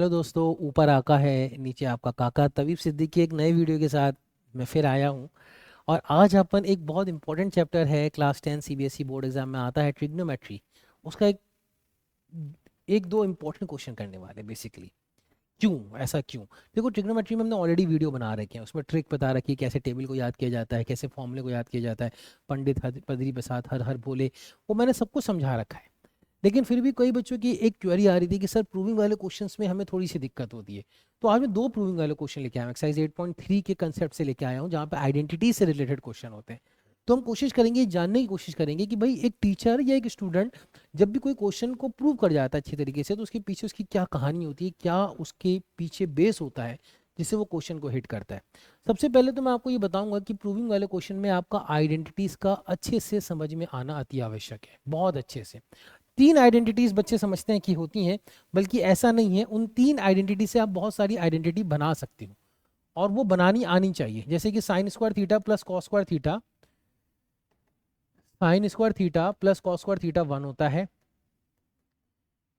Hello दोस्तों, ऊपर आका है, नीचे आपका काका तवीब सिद्दीकी एक नए वीडियो के साथ मैं फिर आया हूँ। और आज अपन एक बहुत इंपॉर्टेंट चैप्टर है, क्लास 10 सीबीएसई बोर्ड एग्जाम में आता है, ट्रिग्नोमेट्री। उसका एक दो इंपॉर्टेंट क्वेश्चन करने वाले बेसिकली। क्यों ऐसा क्यों? देखो, ट्रिग्नोमेट्री में हमने ऑलरेडी वीडियो बना रखे हैं, उसमें ट्रिक बता रखी है, कैसे टेबल को याद किया जाता है, कैसे फॉर्मूले को याद किया जाता है, पंडित पदरी बसात हर हर बोले, वो मैंने सब कुछ समझा रखा है। लेकिन फिर भी कई बच्चों की एक क्वेरी आ रही थी कि सर प्रूविंग वाले क्वेश्चंस में हमें थोड़ी सी दिक्कत होती है। तो आज मैं दो प्रूविंग वाले क्वेश्चन लेके आया हूँ, एक्सरसाइज 8.3 के कंसेप्ट से लेके आया हूँ, जहाँ पे आइडेंटिटी से रिलेटेड क्वेश्चन होते हैं। तो हम कोशिश करेंगे, जानने की कोशिश करेंगे कि भाई एक टीचर या एक स्टूडेंट जब भी कोई क्वेश्चन को प्रूव कर जाता है अच्छी तरीके से, तो उसके पीछे उसकी क्या कहानी होती है, क्या उसके पीछे बेस होता है जिससे वो क्वेश्चन को हिट करता है। सबसे पहले तो मैं आपको ये बताऊंगा कि प्रूविंग वाले क्वेश्चन में आपका आइडेंटिटीज का अच्छे से समझ में आना अति आवश्यक है, बहुत अच्छे से। तीन आइडेंटिटीज बच्चे समझते हैं कि होती हैं, बल्कि ऐसा नहीं है, उन तीन आइडेंटिटी से आप बहुत सारी आइडेंटिटी बना सकते हो, और वो बनानी आनी चाहिए। जैसे कि sign square theta plus cos square theta, sign square theta plus cos square theta 1 होता है।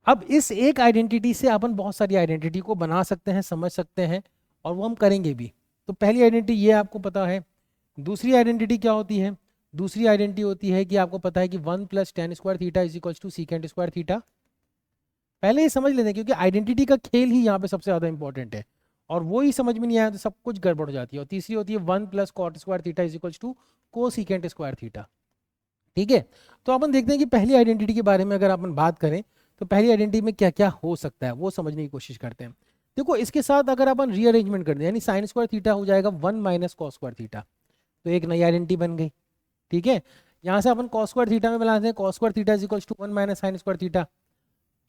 अब इस एक आइडेंटिटी से अपन बहुत सारी आइडेंटिटी को बना सकते हैं, समझ सकते हैं, और वो हम करेंगे भी। तो पहली आइडेंटिटी ये आपको पता है। दूसरी आइडेंटिटी क्या होती है? दूसरी आइडेंटिटी होती है कि आपको पता है कि 1 plus tan square theta is equals to secant square theta. पहले ये समझ लेते हैं, क्योंकि आइडेंटिटी का खेल ही यहाँ पे सबसे ज्यादा इंपॉर्टेंट है, और वो ही समझ में नहीं आया तो सब कुछ गड़बड़ हो जाती है। और तीसरी होती है 1 plus cot square theta is equals to को सीकेंट स्क्वायर थीटा। ठीक है। तो अपन देखते हैं कि पहली आइडेंटिटी के बारे में अगर अपन बात करें, तो पहली आइडेंटिटी में क्या क्या हो सकता है वो समझने की कोशिश करते हैं। देखो, इसके साथ अगर अपन रीअरेंजमेंट कर दें, यानी साइन स्क्वायर थीटा हो जाएगा 1 माइनस कॉस स्क्वायर थीटा, तो एक नई आइडेंटिटी बन गई। ठीक है। यहाँ से अपन कॉस स्क्वायर थीटा में मिलाते हैं, cos square theta is equals to 1 minus sine square theta,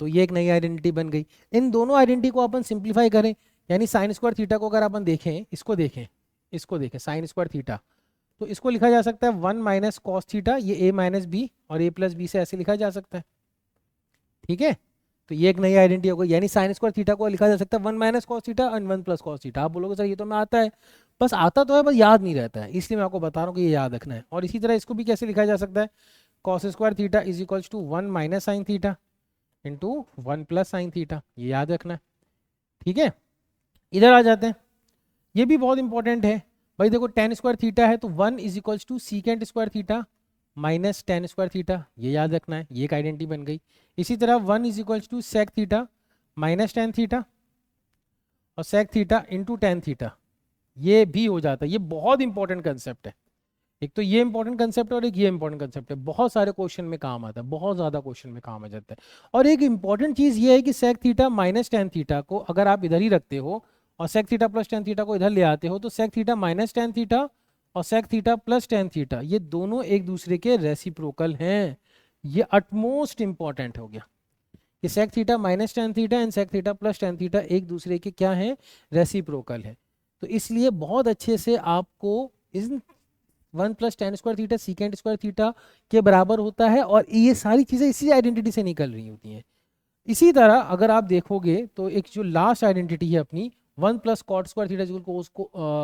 तो ये एक नई आइडेंटिटी बन गई। इन दोनों आइडेंटिटी को अपन सिंप्लीफाई करें, यानी साइन स्क्वायर थीटा को अगर अपन देखें, इसको देखें साइन स्क्वायर थीटा, तो इसको लिखा जा सकता है 1 माइनस कॉस थीटा, ये ए माइनस बी और ए प्लस बी से ऐसे लिखा जा सकता है। ठीक है। तो ये एक नई आइडेंटिटी हो गई, यानी साइन स्क्वायर थीटा को लिखा जा सकता है 1 minus cos theta and 1 plus cos theta. आप बोलोगे सर ये तो मैं आता है, बस आता तो है, बस याद नहीं रहता है, इसलिए मैं आपको बता रहा हूँ कि ये याद रखना है। और इसी तरह इसको भी कैसे लिखा जा सकता है? Cos square theta is equals to 1 minus sine theta into 1 plus sine theta, ये याद रखना है। ठीक है। इधर आ जाते हैं, ये भी बहुत इंपॉर्टेंट है। भाई देखो, टेन स्क्वायर थीटा है तो 1 is equals to secant square theta minus tan square theta, ये याद रखना है, ये एक आइडेंटिटी बन गई। इसी तरह 1 is equals to sec theta minus tan theta और sec theta into tan theta, ये भी हो जाता है। ये बहुत इंपॉर्टेंट कंसेप्ट है। एक तो ये इंपॉर्टेंट कंसेप्ट है और एक ये इंपॉर्टेंट कंसेप्ट है, बहुत सारे क्वेश्चन में काम आता है, बहुत ज्यादा क्वेश्चन में काम आ जाता है। और एक इंपॉर्टेंट चीज ये है कि sec theta minus tan theta को अगर आप इधर ही रखते हो और sec theta plus tan theta को इधर ले आते हो, तो sec theta minus tan theta और sec theta plus tan theta ये दोनों एक दूसरे के रेसिप्रोकल हैं। ये अटमोस्ट इंपॉर्टेंट हो गया कि sec theta minus tan theta and sec theta plus tan theta एक दूसरे के क्या है? रेसिप्रोकल है। तो इसलिए बहुत अच्छे से आपको इस 1 plus tan square theta secant square theta के बराबर होता है, और ये सारी चीजें इसी आइडेंटिटी से निकल रही होती हैं। इसी तरह अगर आप देखोगे तो एक जो लास्ट आइडेंटिटी है अपनी 1 प्लस कॉट स्क्वायर थीटा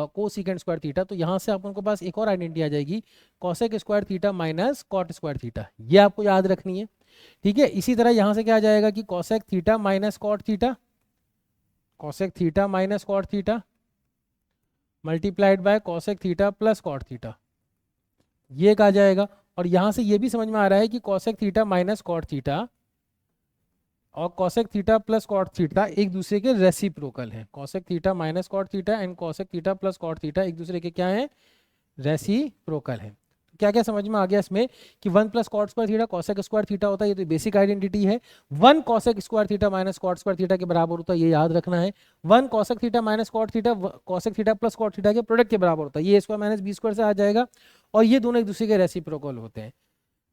को सीकेंट स्क्वायर थीटा, तो यहाँ से अपन के पास एक और आइडेंटिटी आ जाएगी cosec square theta minus cot square theta, ये आपको याद रखनी है। ठीक है। इसी तरह यहाँ से क्या आ जाएगा कि cosec theta minus cot theta, cosec theta minus cot theta multiplied by cosec theta plus cot theta, ये एक आ जाएगा। और यहां से ये भी समझ में आ रहा है कि cosec theta minus cot theta और cosec theta plus cot theta एक दूसरे के रेसिप्रोकल हैं। Cosec theta minus cot theta and cosec theta plus cot theta एक दूसरे के क्या हैं? रेसिप्रोकल हैं। क्या क्या समझ में आ गया इसमें कि 1 plus cot square theta cosec square theta होता है, ये तो बेसिक आइडेंटिटी है। 1 cosec square theta minus cot square theta के बराबर होता है, ये याद रखना है। 1 cosec theta minus cot theta cosec theta plus cot theta के प्रोडक्ट के बराबर होता है, ये स्क्वायर माइनस बी स्क्वायर से आ जाएगा, और ये दोनों एक दूसरे के रेसिप्रोकल होते हैं।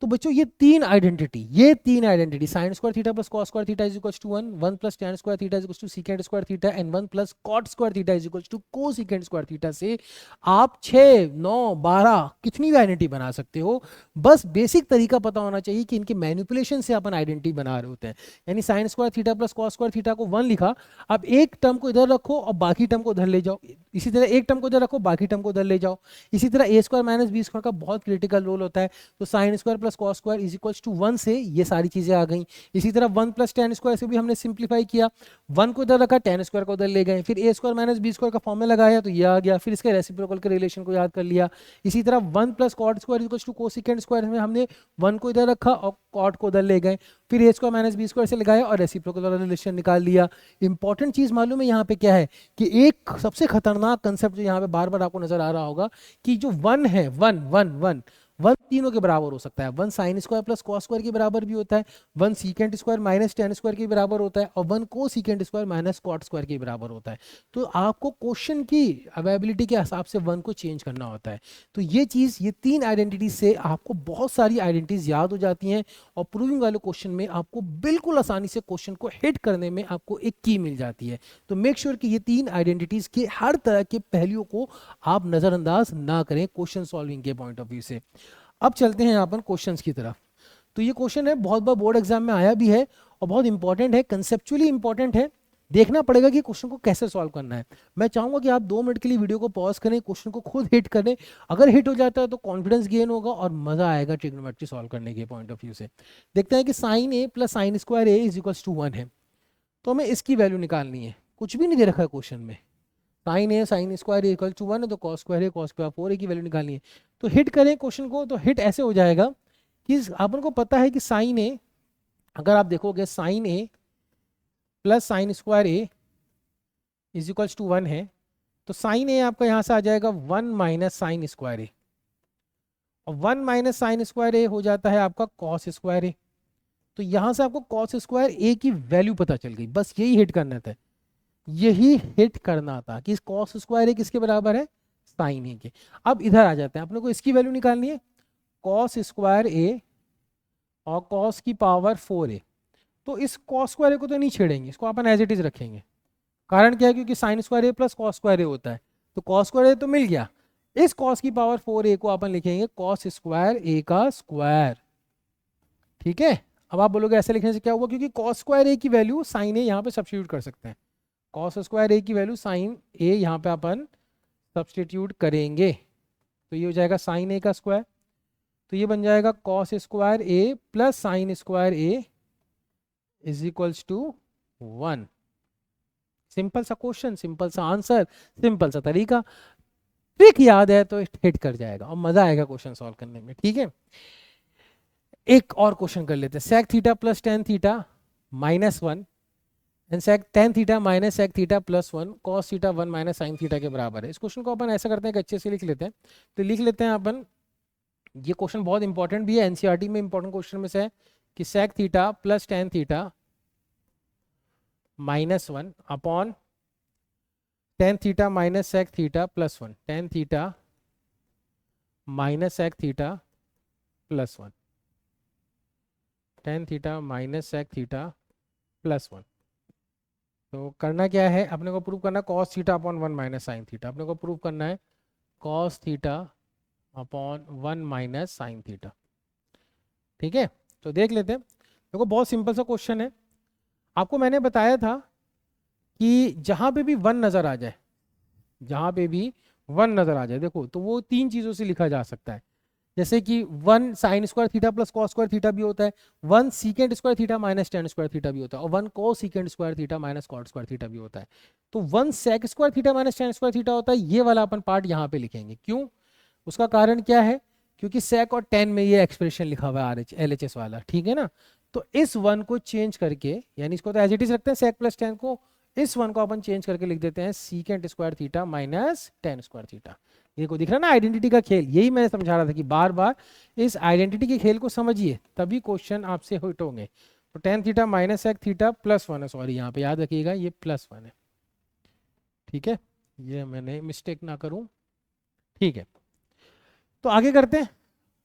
तो बच्चों ये तीन identity sine square theta plus cos square theta is equals to 1, 1 plus tan square theta is equals to secant square theta and 1 plus cot square theta is equals to cosecant square theta से आप 6 9 12 कितनी भी identity बना सकते हो। बस basic तरीका पता होना चाहिए कि इनके मैनिपुलेशन से अपन आइडेंटिटी बना रहे होते हैं। यानी sign square theta plus cos square theta को 1 लिखा, अब एक टर्म को इधर रखो और बाकी टर्म को उधर ले जाओ, इसी तरह एक टर्म को उधर रखो, बाकी टर्म को उधर ले जाओ। इसी तरह A square minus B square का बहुत क्रिटिकल रोल होता है, तो sine square plus cos square is equals to 1 से ये सारी चीजें आ गई। इसी तरह 1 प्लस टेन स्क्वायर से भी हमने सिंप्लीफाई किया, 1 को इधर रखा, टेन स्क्वायर को उधर ले गए, फिर ए स्क्वायर माइनस बी स्क्वायर का फॉर्मूला लगाया तो ये आ गया, फिर इसके रेसिप्रोकल के रिलेशन को याद कर लिया। इसी तरह 1 plus cot square is equals to cosecant square में हमने 1 को इधर रखा और कॉट को उधर ले गए, फिर ए स्क्वायर माइनस बी स्क्वायर से लगाया और रेसिप्रोकल वाला रिलेशन निकाल लिया। इंपॉर्टेंट चीज मालूम है यहाँ पे क्या है कि एक सबसे खतरनाक कंसेप्ट जो यहाँ पे बार बार आपको नजर आ रहा होगा कि जो 1 है, 1 तीनों के बराबर हो सकता है। 1 sign square plus cos square के बराबर भी होता है, 1 secant square minus tan square के बराबर होता है, और 1 को secant square minus cot square के बराबर होता है। तो आपको क्वेश्चन की अवेलेबिलिटी के हिसाब से 1 को चेंज करना होता है। तो ये चीज़, ये 3 आइडेंटिटीज से आपको बहुत सारी आइडेंटिटीज याद हो जाती हैं, और प्रूविंग वाले क्वेश्चन में आपको बिल्कुल आसानी से क्वेश्चन को हिट करने में आपको एक की मिल जाती है। तो मेक श्योर कि ये 3 आइडेंटिटीज के हर तरह के पहलुओं को आप नज़रअंदाज ना करें क्वेश्चन सॉल्विंग के पॉइंट ऑफ व्यू से। अब चलते हैं यहाँ पर क्वेश्चंस की तरफ। तो ये क्वेश्चन है, बहुत बार बोर्ड एग्जाम में आया भी है और बहुत इंपॉर्टेंट है, कंसेप्चुअली इंपॉर्टेंट है। देखना पड़ेगा कि क्वेश्चन को कैसे सॉल्व करना है। मैं चाहूंगा कि आप 2 मिनट के लिए वीडियो को पॉज करें, क्वेश्चन को खुद हिट करें। अगर हिट हो जाता है तो कॉन्फिडेंस गेन होगा और मजा आएगा ट्रिग्नोमेट्री सॉल्व करने के पॉइंट ऑफ व्यू से। देखते हैं कि sine A plus sine square A is equals to 1 है, तो हमें इसकी वैल्यू निकालनी है। कुछ भी नहीं दे रखा है क्वेश्चन में, sine A sine square equal to 1 है, तो कॉस स्क्वायर है कॉस स्क्वायर 4 की वैल्यू निकालनी है। तो हिट करें क्वेश्चन को, तो हिट ऐसे हो जाएगा कि अपन को पता है कि साइन ए, अगर आप देखोगे sine A plus sine square A is equals to 1 है, तो साइन ए आपका यहां से आ जाएगा 1 माइनस साइन स्क्वायर ए, और 1 माइनस साइन स्क्वायर ए हो जाता है आपका कॉस स्क्वायर ए। तो यहां से आपको कॉस स्क्वायर ए की वैल्यू पता चल गई, बस यही हिट करना था, यही हिट करना था कि कॉस स्क्वायर ए किसके बराबर है, साइन ए के। अब इधर आ जाते हैं, अपने को इसकी वैल्यू निकालनी है, कॉस स्क्वायर ए और कॉस की पावर 4a। तो इस कॉस स्क्वायर ए को तो नहीं छेड़ेंगे, इसको अपन एज इट इज रखेंगे। कारण क्या है, क्योंकि sign square A plus cos square ए होता है, तो कॉस स्क्वायर ए तो मिल गया। इस कॉस की पावर 4a को अपन लिखेंगे कॉस स्क्वायर ए का स्क्वायर। ठीक है, अब आप बोलोगे ऐसे लिखने से क्या हुआ, क्योंकि कॉस स्क्वायर ए की वैल्यू साइन ए यहाँ पे सब्स्टिट्यूट कर सकते हैं। कॉस स्क्वायर ए की वैल्यू साइन ए यहाँ पे अपन सब्स्टिट्यूट करेंगे, तो ये हो जाएगा साइन ए का स्क्वायर। तो ये बन जाएगा cos square A plus sine square A is equals to 1। Simple सा क्वेश्चन, सिंपल सा आंसर, सिंपल सा तरीका। ट्रिक याद है तो हिट कर जाएगा और मजा आएगा क्वेश्चन सॉल्व करने में। ठीक है, एक और क्वेश्चन कर लेते हैं। Sec theta plus tan theta minus 1 and sec tan theta minus sec theta plus 1 cos theta 1 minus sine theta के बराबर है। इस क्वेश्चन को अपन ऐसा करते हैं कि अच्छे से लिख लेते हैं। तो लिख लेते हैं अपन, ये क्वेश्चन बहुत इंपॉर्टेंट भी है, एनसीईआरटी में इंपॉर्टेंट क्वेश्चन में से है कि sec theta plus tan theta minus 1 upon tan theta minus sec theta plus 1, tan theta minus sec theta plus 1, tan theta minus sec theta plus 1। तो करना क्या है, अपने को प्रूव करना है cos theta upon 1 minus sine theta. अपने को प्रूव करना है cos theta upon 1 minus sine theta. ठीक है, तो देख लेते हैं। देखो बहुत सिंपल सा क्वेश्चन है। आपको मैंने बताया था कि जहां पे भी 1 नजर आ जाए, जहां पे भी 1 नजर आ जाए, देखो तो वो 3 चीजों से लिखा जा सकता है। जैसे कि 1 sign square theta plus cos square theta भी होता है, 1 secant square theta minus tan square theta भी होता है, और 1 cosecant square theta minus cot square theta भी होता है। तो 1 sec square theta minus tan square theta होता है, ये वाला अपन पार्ट यहाँ पे लिखेंगे। क्यों, उसका कारण क्या है, क्योंकि सेक और टेन में ये एक्सप्रेशन लिखा हुआ है LHS वाला। ठीक है ना, तो इस 1 को चेंज करके, यानी इसको तो एज इट इज रखते हैं सेक प्लस टेन को, इस 1 को अपन चेंज करके लिख देते हैं secant square theta minus tan square theta. ये को दिख रहा है ना आइडेंटिटी का खेल, यही मैं समझा रहा था कि बार बार इस आइडेंटिटी के खेल को समझिए, तभी क्वेश्चन आपसे हिट होंगे। तो tan theta minus sec theta plus 1 है, सॉरी यहाँ पे याद रखिएगा ये प्लस 1 है। ठीक है, ये मैंने मिस्टेक ना करूं। ठीक है, तो आगे करते हैं,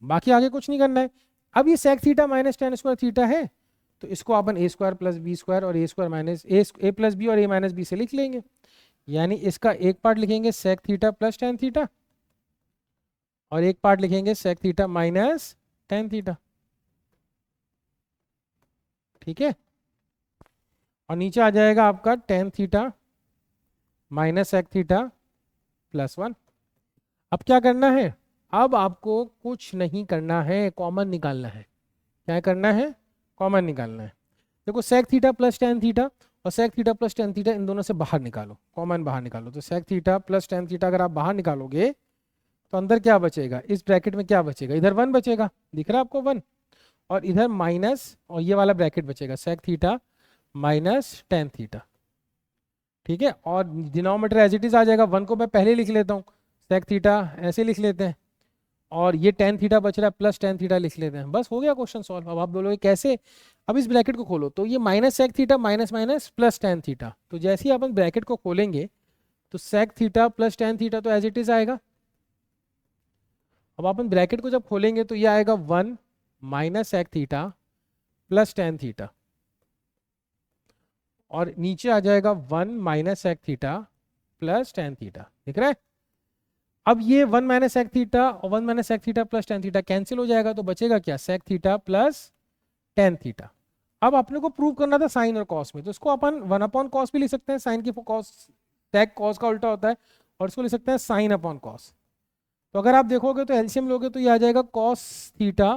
बाकी आगे कुछ नहीं करना है। अब ये sec theta minus tan square theta है, तो इसको अपन A square plus B square और A square minus A plus B और ए माइनस बी से लिख लेंगे। यानी इसका एक पार्ट लिखेंगे sec theta plus tan theta और एक पार्ट लिखेंगे sec theta minus tan theta. ठीक है, और नीचे आ जाएगा आपका tan theta minus sec theta +1। अब क्या करना है, अब आपको कुछ नहीं करना है, कॉमन निकालना है। क्या करना है, कॉमन निकालना है। देखो sec theta plus tan theta और sec theta plus tan theta, इन दोनों से बाहर निकालो, कॉमन बाहर निकालो। तो sec theta plus tan theta अगर आप बाहर निकालोगे तो अंदर क्या बचेगा, इस ब्रैकेट में क्या बचेगा, इधर 1 बचेगा, दिख रहा है आपको 1, और इधर माइनस, और ये वाला ब्रैकेट बचेगा sec theta minus tan theta. ठीक है, और डिनोमिनेटर एज इट इज आ जाएगा। 1 को मैं पहले लिख लेता हूँ, sec थीटा ऐसे लिख लेते हैं, और ये tan थीटा बच रहा है प्लस tan थीटा लिख लेते हैं, बस हो गया क्वेश्चन सॉल्व। अब आप बोलोगे कैसे, अब इस ब्रैकेट को खोलो, तो ये minus sec theta minus minus plus tan theta, तो जैसे ही अपन ब्रैकेट को खोलेंगे तो sec theta plus tan theta तो एज इट इज आएगा। अब अपन ब्रैकेट को जब खोलेंगे तो ये आएगा 1 minus sec theta plus tan theta, और नीचे आ जाएगा 1 minus sec theta plus tan theta, दिख रहा है। अब ये 1 माइनस sec थीटा और 1 minus sec theta plus tan theta cancel हो जाएगा, तो बचेगा क्या, sec theta plus tan theta. अब अपने को प्रूव करना था साइन और कॉस में, तो इसको अपन 1 अपॉन कॉस भी लिख सकते हैं, साइन की कॉस, sec कॉस का उल्टा होता है, और इसको लिख सकते हैं साइन अपॉन कॉस। तो अगर आप देखोगे तो एलसीएम लोगे तो ये आ जाएगा cos theta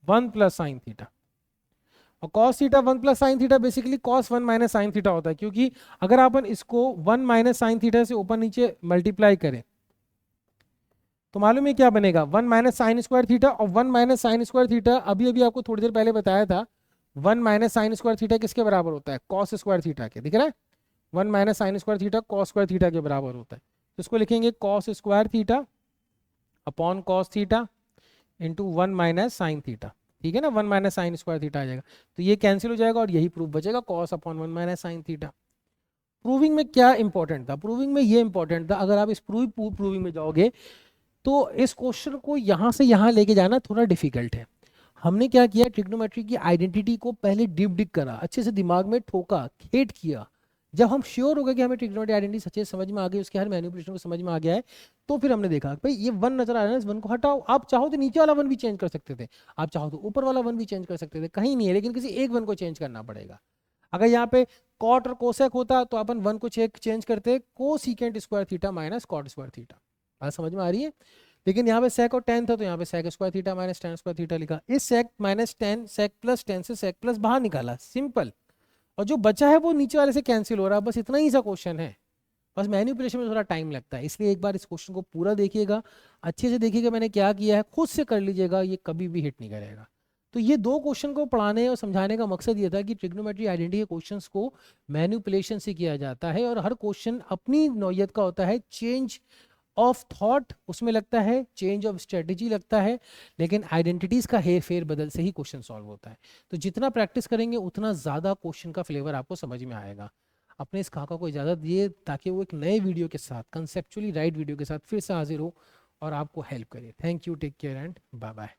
1 plus sine theta, और cos theta 1 plus sine theta basically cos 1 minus sine theta होता है, क्योंकि अगर अपन इसको 1 माइनस साइन थीटा से ऊपर नीचे मल्टीप्लाई करें तो मालूम है क्या बनेगा, 1 माइनस साइन स्क्वायर थीटा, और 1 माइनस साइन स्क्वायर थीटा अभी अभी आपको थोड़ी देर पहले बताया था, 1 माइनस साइन स्क्वायर थीटा किसके बराबर होता है, कॉस स्क्वायर थीटा के, दिख रहा है। 1 minus sine square theta cos square theta के बराबर होता है, तो इसको लिखेंगे cos square theta upon cos theta into 1 minus sine theta, ठीक है ना, 1 माइनस साइन स्क्वायर थीटा आ जाएगा, तो ये कैंसिल हो जाएगा और यही प्रूफ बचेगा cos upon 1 minus sine theta. Proving में क्या इंपॉर्टेंट था, प्रूविंग में ये इंपॉर्टेंट था, अगर आप इस प्रूविंग में जाओगे तो इस क्वेश्चन को यहाँ से यहाँ लेके जाना थोड़ा डिफिकल्ट है। हमने क्या किया, ट्रिग्नोमेट्री की आइडेंटिटी को पहले डीप डिग करा, अच्छे से दिमाग में ठोका, खेट किया। जब हम श्योर हो गए कि हमें ट्रिग्नोमेट्री आइडेंटिटी सच्चे समझ में आ गई, उसके हर मैनिपुलेशन को समझ में आ गया है, तो फिर हमने देखा भाई ये 1 नजर आ रहा है, इस 1 को हटाओ। आप चाहो तो नीचे वाला 1 भी चेंज कर सकते थे, आप चाहो तो ऊपर वाला 1 भी चेंज कर सकते थे, कहीं नहीं है, लेकिन किसी एक 1 को चेंज करना पड़ेगा। अगर यहाँ पे कॉट और कोसेक होता तो अपन 1 को चेंज करते cosecant square theta minus cot square theta. बात समझ में आ रही है। लेकिन यहाँ पे sec और tan था, तो यहाँ पे sec square theta minus tan square theta लिखा। इस sec minus tan, sec plus tan से sec प्लस बाहर निकाला, सिंपल। और जो बचा है वो नीचे वाले से कैंसिल हो रहा है, बस इतना ही सा क्वेश्चन है। बस मैनिपुलेशन में थोड़ा टाइम लगता है, इसलिए एक बार इस क्वेश्चन को पूरा देखिएगा, अच्छे से देखिएगा मैंने क्या किया है, खुद से कर लीजिएगा, ये कभी भी हिट नहीं करेगा। तो ये 2 क्वेश्चन को पढ़ाने और समझाने का मकसद ये था कि ट्रिग्नोमेट्री आइडेंटिटी के क्वेश्चंस को मैनिपुलेशन से किया जाता है, और हर क्वेश्चन अपनी नौयत का होता है, चेंज ऑफ थॉट उसमें लगता है, चेंज ऑफ स्ट्रेटेजी लगता है, लेकिन आइडेंटिटीज का हेर फेर बदल से ही क्वेश्चन सॉल्व होता है। तो जितना प्रैक्टिस करेंगे उतना ज़्यादा क्वेश्चन का फ्लेवर आपको समझ में आएगा। अपने इस काका को इजाज़त दिए ताकि वो एक नए वीडियो के साथ, कंसेप्चुअली राइट वीडियो के साथ फिर से हाजिर हो और आपको हेल्प करे। Thank you, take care and bye bye.